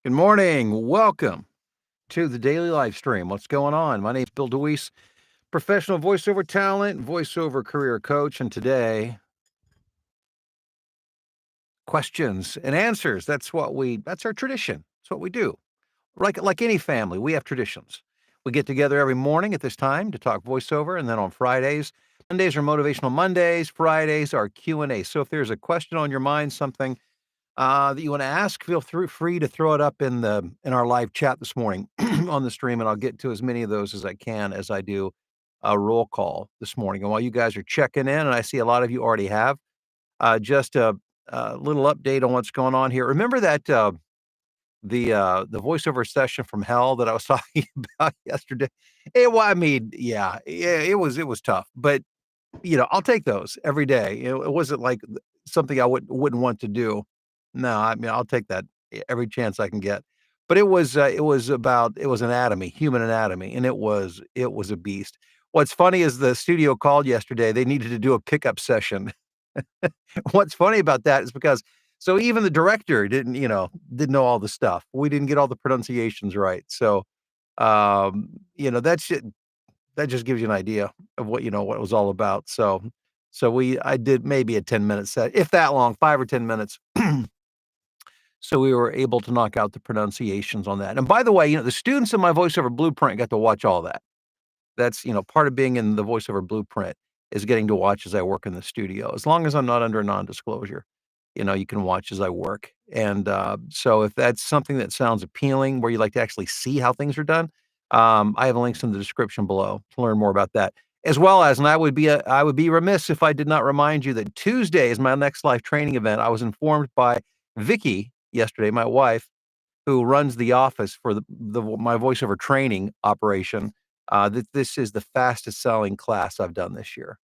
Good morning. Welcome to the daily live stream. What's going on? My name is Bill DeWeese, professional voiceover talent, voiceover career coach, and today, questions and answers. That's our tradition. That's what we do. Like any family, we have traditions. We get together every morning at this time to talk voiceover, and then on Mondays are motivational Mondays, Fridays are Q&A. So if there's a question on your mind, something that you want to ask, feel free to throw it up in our live chat this morning on the stream, and I'll get to as many of those as I can as I do a roll call this morning. And while you guys are checking in, and I see a lot of you already have, just a little update on what's going on here. Remember that the voiceover session from hell that I was talking about yesterday? Yeah, it was tough, but I'll take those every day. It wasn't like something I wouldn't want to do. No, I mean, I'll take that every chance I can get. But it was anatomy, human anatomy, and it was a beast. What's funny is the studio called yesterday. They needed to do a pickup session. What's funny about that is because so even the director didn't know all the stuff. We didn't get all the pronunciations right. So that just gives you an idea of what it was all about. So I did maybe a 10-minute set, if that long, 5 or 10 minutes. So we were able to knock out the pronunciations on that. And by the way, the students in my voiceover blueprint got to watch all that. That's, part of being in the voiceover blueprint is getting to watch as I work in the studio. As long as I'm not under non-disclosure, you can watch as I work. And so if that's something that sounds appealing, where you like to actually see how things are done, I have links in the description below to learn more about that. As well as, and I would be remiss if I did not remind you that Tuesday is my next life training event. I was informed by Vicky yesterday, my wife, who runs the office for my voiceover training operation, that this is the fastest selling class I've done this year.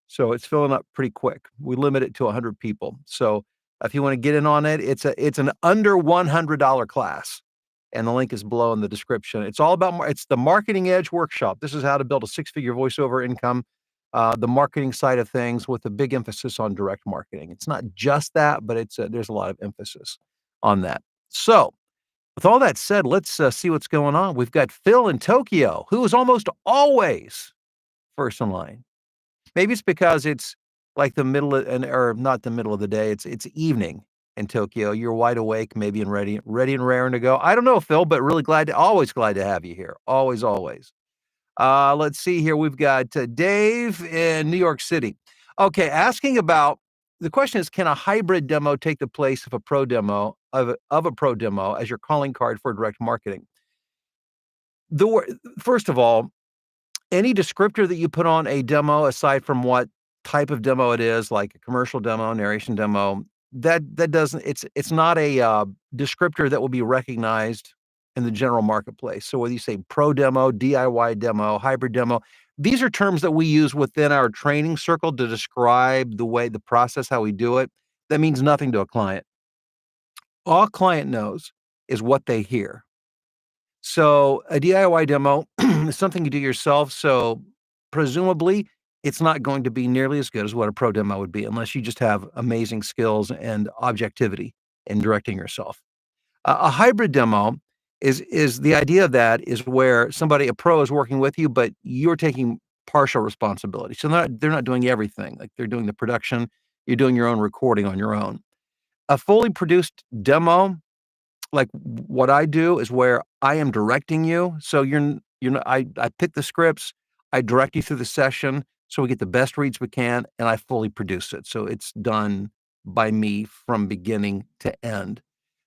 So it's filling up pretty quick. We limit it to 100 people. So if you want to get in on it, it's an under $100 class, and the link is below in the description. It's all about it's the Marketing Edge workshop. This is how to build a six-figure voiceover income, the marketing side of things with a big emphasis on direct marketing. It's not just that, but there's a lot of emphasis on that. So with all that said, let's see what's going on. We've got Phil in Tokyo, who is almost always first in line. Maybe it's because it's like the middle of, or not the middle of the day. It's evening in Tokyo. You're wide awake, maybe and ready and raring to go. I don't know, Phil, but really always glad to have you here. Always, always. Let's see here. We've got Dave in New York City. Okay, asking about the question is, can a hybrid demo take the place of a pro demo of a pro demo as your calling card for direct marketing? First of all, any descriptor that you put on a demo, aside from what type of demo it is, like a commercial demo, narration demo, that doesn't it's not a descriptor that will be recognized in the general marketplace. So whether you say pro demo, DIY demo, hybrid demo, these are terms that we use within our training circle to describe the process, how we do it. That means nothing to a client. All a client knows is what they hear. So a DIY demo is something you do yourself. So presumably it's not going to be nearly as good as what a pro demo would be, unless you just have amazing skills and objectivity in directing yourself. A hybrid demo is the idea of that is where a pro is working with you, but you're taking partial responsibility. So they're not doing everything. Like they're doing the production, you're doing your own recording on your own. A fully produced demo, like what I do, is where I am directing you. So I pick the scripts, I direct you through the session so we get the best reads we can, and I fully produce it. So it's done by me from beginning to end.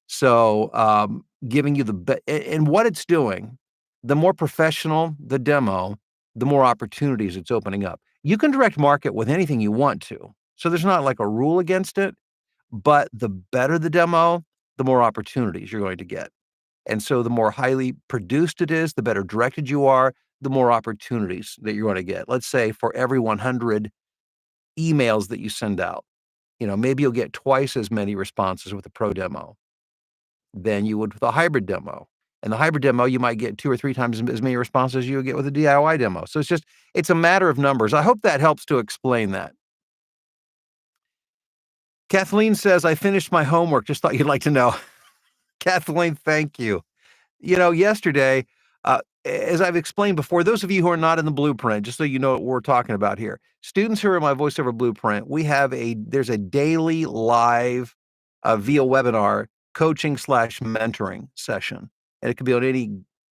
So giving you and what it's doing, the more professional the demo, the more opportunities it's opening up. You can direct market with anything you want to. So there's not like a rule against it, but the better the demo, the more opportunities you're going to get. And so the more highly produced it is, the better directed you are, the more opportunities that you're going to get. Let's say for every 100 emails that you send out, maybe you'll get twice as many responses with a pro demo than you would with a hybrid demo. And the hybrid demo, you might get 2 or 3 times as many responses as you would get with a DIY demo. So it's a matter of numbers. I hope that helps to explain that. Kathleen says, I finished my homework. Just thought you'd like to know. Kathleen, thank you. Yesterday, as I've explained before, those of you who are not in the blueprint, just so you know what we're talking about here, students who are in my voiceover blueprint, there's a daily live via webinar coaching slash mentoring session, and it could be on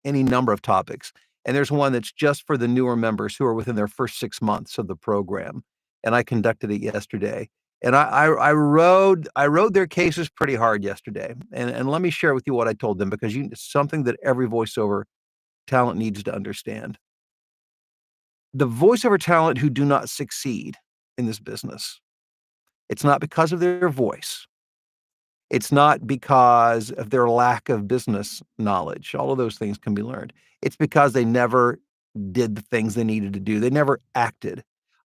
any number of topics. And there's one that's just for the newer members who are within their first 6 months of the program, and I conducted it yesterday. And I rode their cases pretty hard yesterday. And let me share with you what I told them, because it's something that every voiceover talent needs to understand. The voiceover talent who do not succeed in this business, it's not because of their voice. It's not because of their lack of business knowledge. All of those things can be learned. It's because they never did the things they needed to do. They never acted.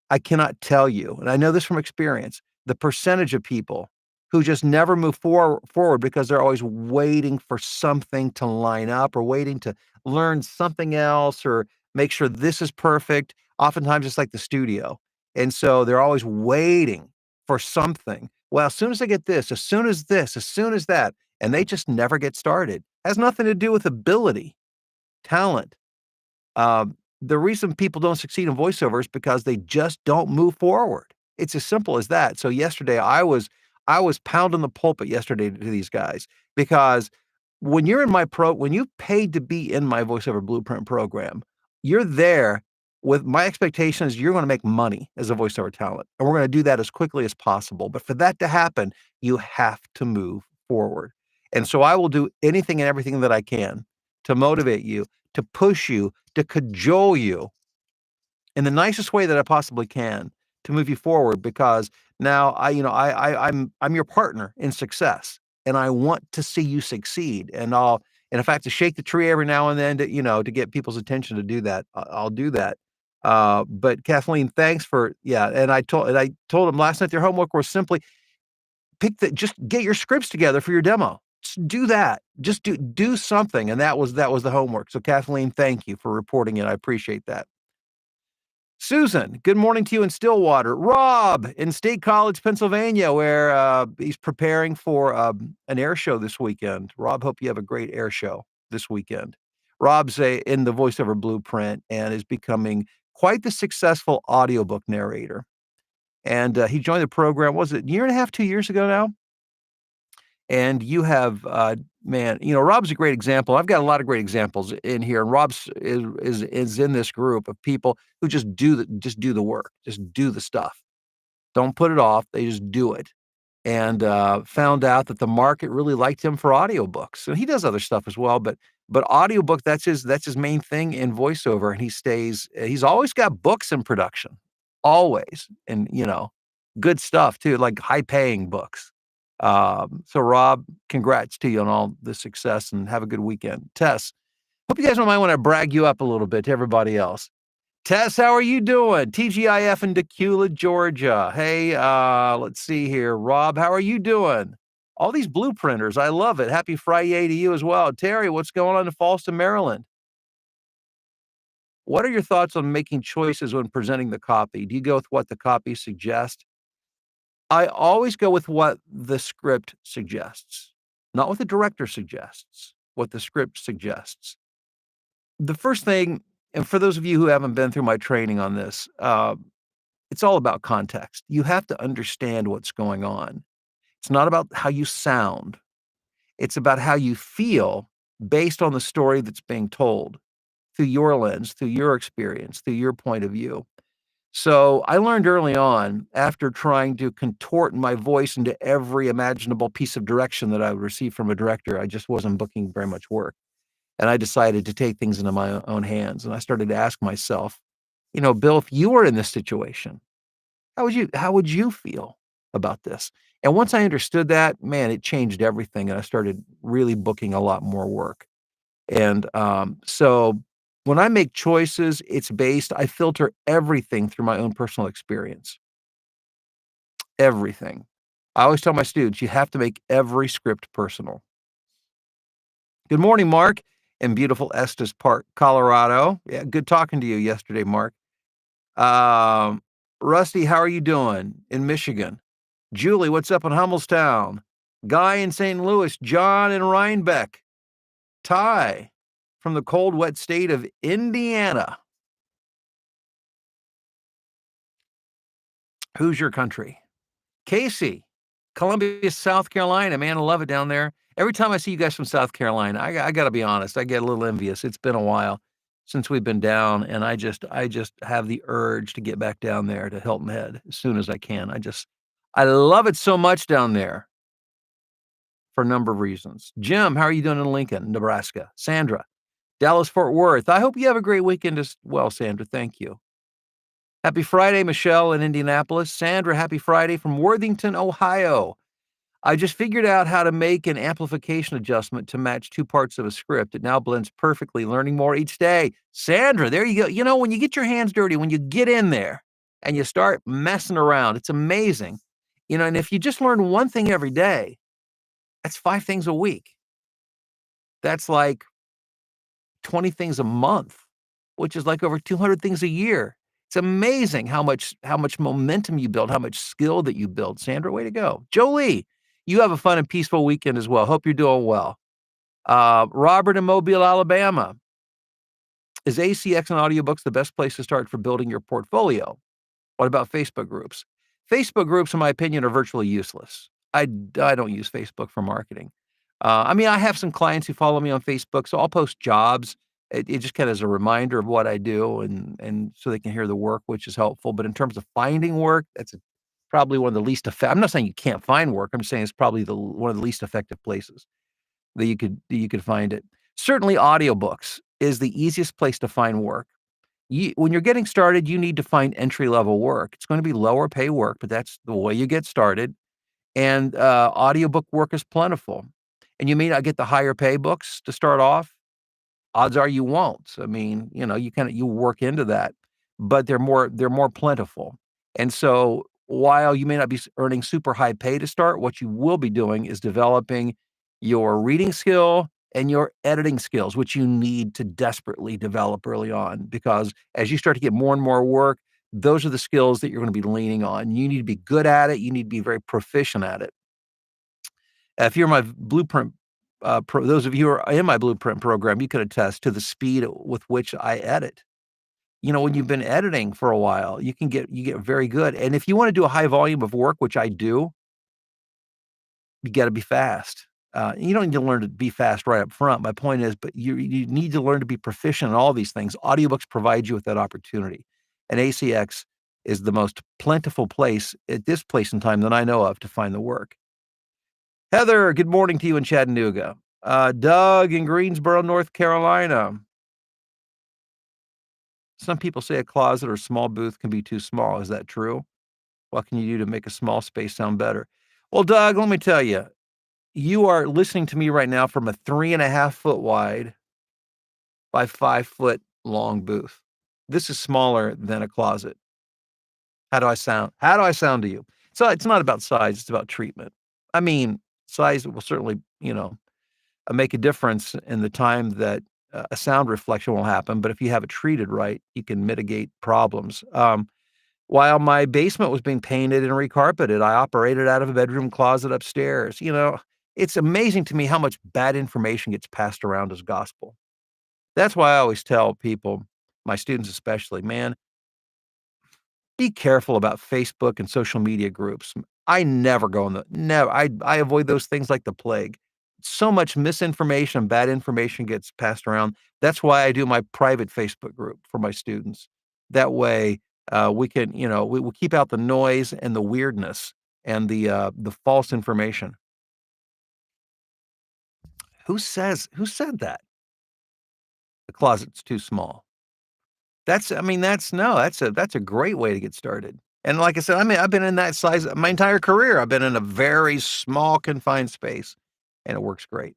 I cannot tell you, and I know this from experience, the percentage of people who just never move forward because they're always waiting for something to line up, or waiting to learn something else, or make sure this is perfect. Oftentimes it's like the studio. And so they're always waiting for something. Well, as soon as I get this, as soon as this, as soon as that, and they just never get started. Has nothing to do with ability, talent. The reason people don't succeed in voiceover is because they just don't move forward. It's as simple as that. So yesterday I was pounding the pulpit yesterday to these guys, because when you paid to be in my voiceover blueprint program, you're there with my expectations. You're going to make money as a voiceover talent, and we're going to do that as quickly as possible. But for that to happen, you have to move forward. And so I will do anything and everything that I can to motivate you, to push you, to cajole you in the nicest way that I possibly can to move you forward, because now I'm your partner in success, and I want to see you succeed. And if I have to shake the tree every now and then to get people's attention to do that, I'll do that. But Kathleen, thanks for, yeah. And I told them last night their homework was simply just get your scripts together for your demo. Just do that. Just do something. And that was the homework. So Kathleen, thank you for reporting it. I appreciate that. Susan, good morning to you in Stillwater. Rob in State College, Pennsylvania, where he's preparing for an air show this weekend. Rob, hope you have a great air show this weekend. Rob's in the voiceover blueprint and is becoming quite the successful audiobook narrator. And he joined the program, was it a year and a half, 2 years ago now? And you have, man, Rob's a great example. I've got a lot of great examples in here, and Rob's is in this group of people who just do the work, just do the stuff. Don't put it off. They just do it. And found out that the market really liked him for audiobooks. And he does other stuff as well, but audiobook, that's his main thing in voiceover. And he's always got books in production. Always. And good stuff too, like high paying books. So Rob, congrats to you on all the success, and have a good weekend. Tess, hope you guys don't mind when I brag you up a little bit to everybody else. Tess, how are you doing? TGIF in Decula, Georgia. Hey, let's see here. Rob, how are you doing? All these blueprinters, I love it. Happy Friday to you as well. Terry, what's going on in Falston, Maryland? What are your thoughts on making choices when presenting the copy? Do you go with what the copy suggests? I always go with what the script suggests, not what the director suggests, what the script suggests. The first thing, and for those of you who haven't been through my training on this, it's all about context. You have to understand what's going on. It's not about how you sound. It's about how you feel based on the story that's being told through your lens, through your experience, through your point of view. So I learned early on, after trying to contort my voice into every imaginable piece of direction that I would receive from a director, I just wasn't booking very much work. And I decided to take things into my own hands. And I started to ask myself, Bill, if you were in this situation, how would you feel about this? And once I understood that, man, it changed everything. And I started really booking a lot more work. And so when I make choices, I filter everything through my own personal experience. Everything. I always tell my students, you have to make every script personal. Good morning, Mark, in beautiful Estes Park, Colorado. Yeah, good talking to you yesterday, Mark. Rusty, how are you doing in Michigan? Julie, what's up in Hummelstown? Guy in St. Louis, John in Rhinebeck, Ty from the cold, wet state of Indiana. Who's your country? Casey, Columbia, South Carolina. Man, I love it down there. Every time I see you guys from South Carolina, I got to be honest, I get a little envious. It's been a while since we've been down, and I just have the urge to get back down there to Hilton Head as soon as I can. I love it so much down there for a number of reasons. Jim, how are you doing in Lincoln, Nebraska? Sandra, Dallas, Fort Worth. I hope you have a great weekend as well, Sandra. Thank you. Happy Friday, Michelle in Indianapolis. Sandra, happy Friday from Worthington, Ohio. I just figured out how to make an amplification adjustment to match two parts of a script. It now blends perfectly, learning more each day. Sandra, there you go. You know, when you get your hands dirty, when you get in there and you start messing around, it's amazing. You know, and if you just learn one thing every day, that's 5 things a week. That's like 20 things a month, which is like over 200 things a year. It's amazing how much momentum you build, how much skill that you build. Sandra, way to go. Jolie, you have a fun and peaceful weekend as well. Hope you're doing well. Robert in Mobile, Alabama. Is ACX and audiobooks the best place to start for building your portfolio? What about Facebook groups? Facebook groups, in my opinion, are virtually useless. I don't use Facebook for marketing. I mean, I have some clients who follow me on Facebook, so I'll post jobs. It just kind of as a reminder of what I do, and so they can hear the work, which is helpful. But in terms of finding work, that's probably one of the least effective. I'm not saying you can't find work. I'm saying it's probably one of the least effective places that you could find it. Certainly, audiobooks is the easiest place to find work. When you're getting started, you need to find entry level work. It's going to be lower pay work, but that's the way you get started. And audiobook work is plentiful. And you may not get the higher pay books to start off. Odds are you won't. I mean, you work into that, but they're more plentiful. And so while you may not be earning super high pay to start, what you will be doing is developing your reading skill and your editing skills, which you need to desperately develop early on, because as you start to get more and more work, those are the skills that you're going to be leaning on. You need to be good at it. You need to be very proficient at it. If you're my blueprint, those of you who are in my blueprint program, you could attest to the speed with which I edit. When you've been editing for a while, you get very good. And if you want to do a high volume of work, which I do, you got to be fast. You don't need to learn to be fast right up front. My point is, but you need to learn to be proficient in all these things. Audiobooks provide you with that opportunity, and ACX is the most plentiful place at this place in time that I know of to find the work. Heather, good morning to you in Chattanooga. Doug in Greensboro, North Carolina. Some people say a closet or small booth can be too small. Is that true? What can you do to make a small space sound better? Well, Doug, let me tell you, you are listening to me right now from a 3.5 foot wide by 5 foot long booth. This is smaller than a closet. How do I sound? How do I sound to you? So it's not about size, it's about treatment. I mean, size will certainly, make a difference in the time that a sound reflection will happen. But if you have it treated right, you can mitigate problems. While my basement was being painted and recarpeted, I operated out of a bedroom closet upstairs. It's amazing to me how much bad information gets passed around as gospel. That's why I always tell people, my students especially, man, be careful about Facebook and social media groups. I never go in the never. I avoid those things like the plague. So much misinformation, bad information gets passed around. That's why I do my private Facebook group for my students. That way, we can, we keep out the noise and the weirdness and the false information. Who said that? The closet's too small. That's a great way to get started. And like I said, I mean, I've been in that size my entire career. I've been in a very small confined space, and it works great.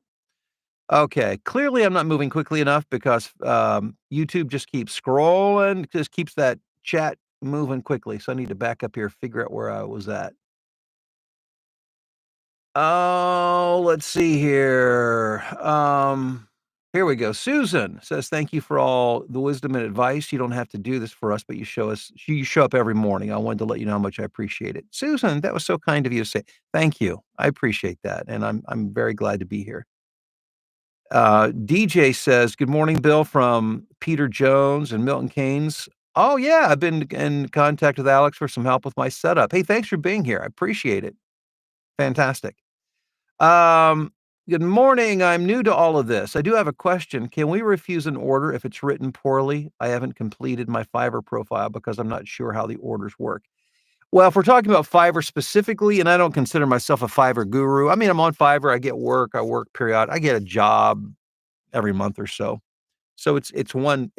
Okay, clearly I'm not moving quickly enough because YouTube just keeps scrolling, just keeps that chat moving quickly. So I need to back up here, figure out where I was at. Oh, let's see here. Here we go. Susan says, "Thank you for all the wisdom and advice. You don't have to do this for us, but you show up every morning. I wanted to let you know how much I appreciate it." Susan, that was so kind of you to say. Thank you. I appreciate that, and I'm very glad to be here. DJ says, "Good morning, Bill, from Peter Jones and Milton Keynes." Oh, yeah, I've been in contact with Alex for some help with my setup. Hey, thanks for being here. I appreciate it. Fantastic. Um, Good morning. I'm new to all of this. I do have a question. Can we refuse an order if it's written poorly? I haven't completed my Fiverr profile because I'm not sure how the orders work. Well, if we're talking about Fiverr specifically, and I don't consider myself a Fiverr guru. I mean, I'm on Fiverr. I get work. I work period. I get a job every month or so. So it's one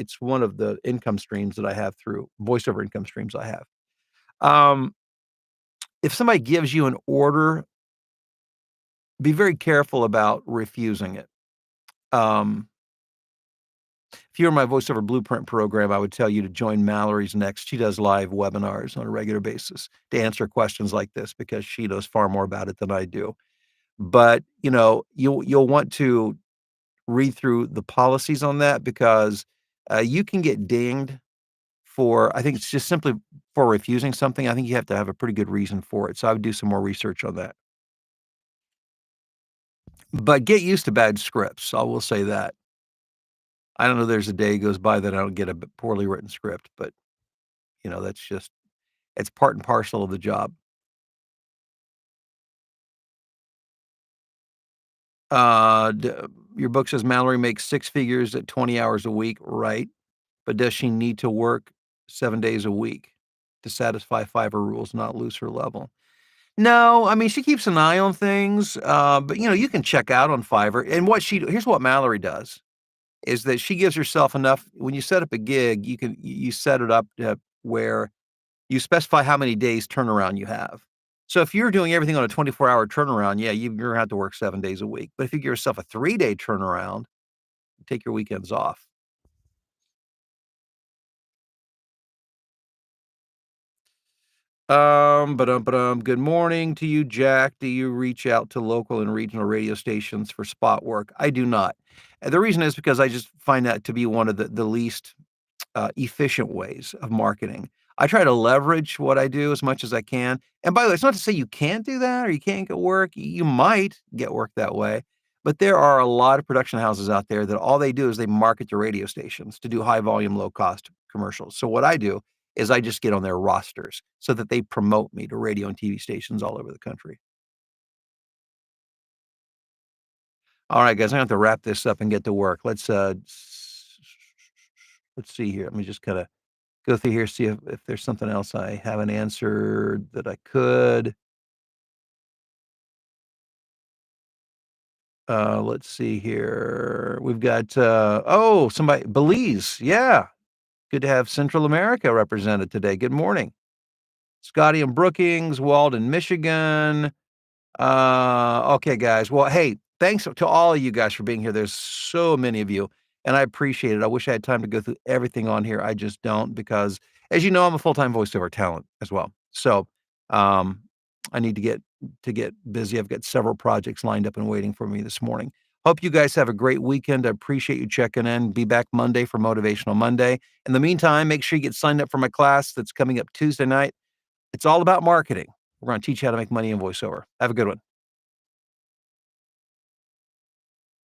of the income streams that I have through voiceover income streams I have. Um, if somebody gives you an order, be very careful about refusing it. Um, if you're in my voiceover blueprint program, I would tell you to join Mallory's next. She does live webinars on a regular basis to answer questions like this because she knows far more about it than I do. But you'll want to read through the policies on that because you can get dinged for. I think it's just simply for refusing something. I think you have to have a pretty good reason for it. So I would do some more research on that. But get used to bad scripts. I will say that. I don't know there's a day goes by that I don't get a poorly written script, but, that's just it's part and parcel of the job. D Your book says Mallory makes 6 figures at 20 hours a week, right? But does she need to work 7 days a week to satisfy Fiverr rules, not lose her level? No, I mean, she keeps an eye on things, but, you can check out on Fiverr, and here's what Mallory does, is that she gives herself enough when you set up a gig, you set it up where you specify how many days turnaround you have. So if you're doing everything on a 24-hour turnaround, yeah, you're gonna have to work 7 days a week. But if you give yourself a 3-day turnaround, take your weekends off. Ba-dum. Good morning to you, Jack. Do you reach out to local and regional radio stations for spot work? I do not. And the reason is because I just find that to be one of the least efficient ways of marketing. I try to leverage what I do as much as I can. And by the way, it's not to say you can't do that or you can't get work. You might get work that way. But there are a lot of production houses out there that all they do is they market to radio stations to do high volume, low cost commercials. So what I do is I just get on their rosters so that they promote me to radio and TV stations all over the country. All right, guys, I have to wrap this up and get to work. Let's see here. Let me just kind of go through here, see if there's something else I haven't answered that I could. Let's see here. We've got, somebody Belize. Yeah. Good to have Central America represented today. Good morning. Scotty and Brookings, Walden, Michigan. Okay, guys. Well, hey, thanks to all of you guys for being here. There's so many of you, and I appreciate it. I wish I had time to go through everything on here. I just don't because, as you know, I'm a full-time voiceover talent as well. So, um, I need to get busy. I've got several projects lined up and waiting for me this morning. Hope you guys have a great weekend. I appreciate you checking in. Be back Monday for Motivational Monday. In the meantime, make sure you get signed up for my class that's coming up Tuesday night. It's all about marketing. We're going to teach you how to make money in voiceover. Have a good one.